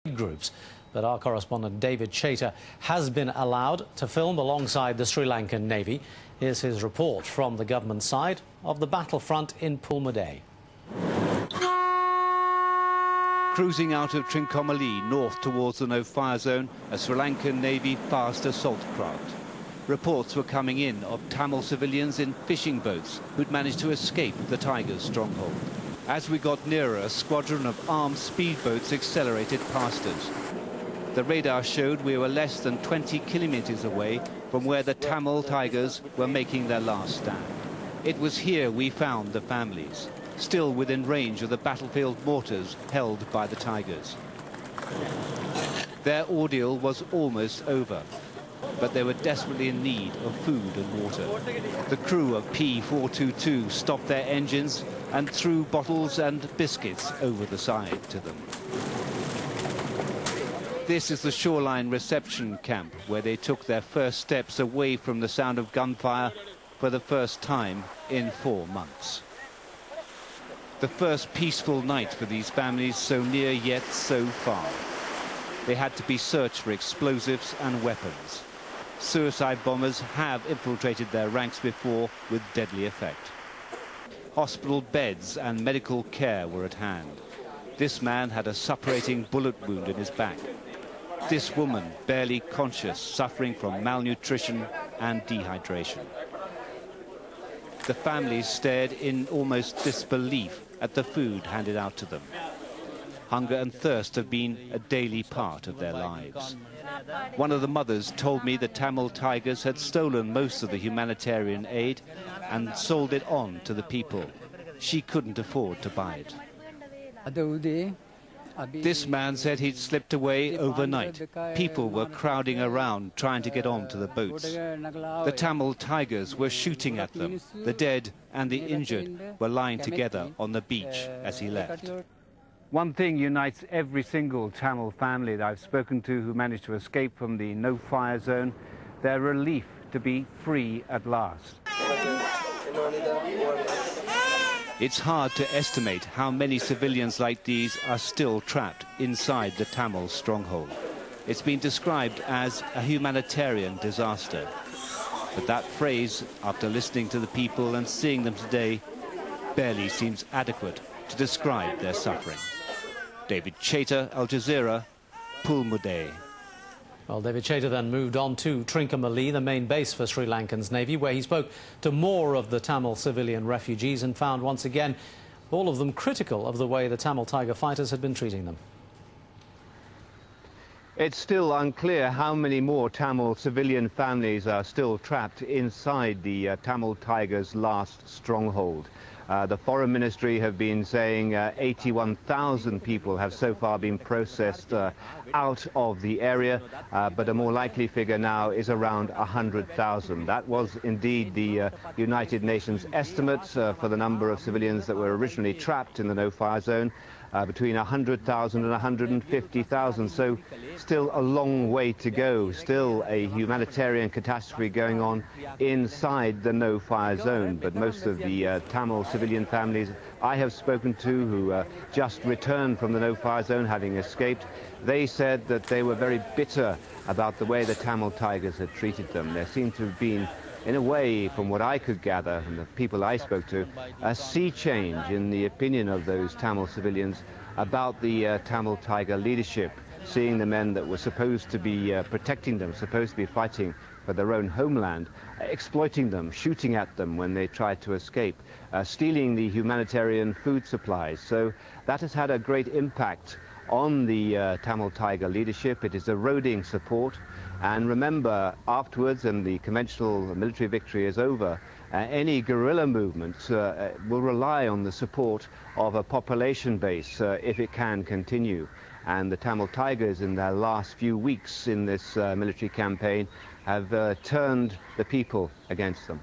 groups. But our correspondent David Chater has been allowed to film alongside the Sri Lankan Navy. Here's his report from the government side of the battlefront in Pulmoday. Cruising out of Trincomalee north towards the no-fire zone, a Sri Lankan Navy fast assault craft. Reports were coming in of Tamil civilians in fishing boats who'd managed to escape the Tigers' stronghold. As we got nearer, a squadron of armed speedboats accelerated past us. The radar showed we were less than 20 kilometers away from where the Tamil Tigers were making their last stand. It was here we found the families, still within range of the battlefield mortars held by the Tigers. Their ordeal was almost over, but they were desperately in need of food and water. The crew of P422 stopped their engines and threw bottles and biscuits over the side to them. This is the shoreline reception camp where they took their first steps away from the sound of gunfire for the first time in 4 months. The first peaceful night for these families, so near yet so far. They had to be searched for explosives and weapons. Suicide bombers have infiltrated their ranks before with deadly effect. Hospital beds and medical care were at hand. This man had a suppurating bullet wound in his back. This woman barely conscious, suffering from malnutrition and dehydration. The families stared in almost disbelief at the food handed out to them. Hunger and thirst have been a daily part of their lives. One of the mothers told me the Tamil Tigers had stolen most of the humanitarian aid and sold it on to the people. She couldn't afford to buy it. This man said he'd slipped away overnight. People were crowding around trying to get onto the boats. The Tamil Tigers were shooting at them. The dead and the injured were lying together on the beach as he left. One thing unites every single Tamil family that I've spoken to who managed to escape from the no-fire zone: their relief to be free at last. It's hard to estimate how many civilians like these are still trapped inside the Tamil stronghold. It's been described as a humanitarian disaster. But that phrase, after listening to the people and seeing them today, barely seems adequate to describe their suffering. David Chater, Al Jazeera, Pulmoday. Well, David Chater then moved on to Trincomalee, the main base for Sri Lankan's Navy, where he spoke to more of the Tamil civilian refugees and found once again all of them critical of the way the Tamil Tiger fighters had been treating them. It's still unclear how many more Tamil civilian families are still trapped inside the Tamil Tigers' last stronghold. The Foreign Ministry have been saying 81,000 people have so far been processed out of the area, but a more likely figure now is around 100,000. That was indeed the United Nations estimate for the number of civilians that were originally trapped in the no-fire zone. Between 100,000 and 150,000, so still a long way to go, still a humanitarian catastrophe going on inside the no-fire zone. But most of the Tamil civilian families I have spoken to who just returned from the no-fire zone, having escaped, they said that they were very bitter about the way the Tamil Tigers had treated them. There seemed to have been, in a way, from what I could gather from the people I spoke to, a sea change in the opinion of those Tamil civilians about the Tamil Tiger leadership, seeing the men that were supposed to be protecting them, supposed to be fighting for their own homeland, exploiting them, shooting at them when they tried to escape, stealing the humanitarian food supplies. So that has had a great impact on the Tamil Tiger leadership. It is eroding support. And remember, afterwards, and the conventional military victory is over, any guerrilla movement will rely on the support of a population base if it can continue. And the Tamil Tigers, in their last few weeks in this military campaign, have turned the people against them.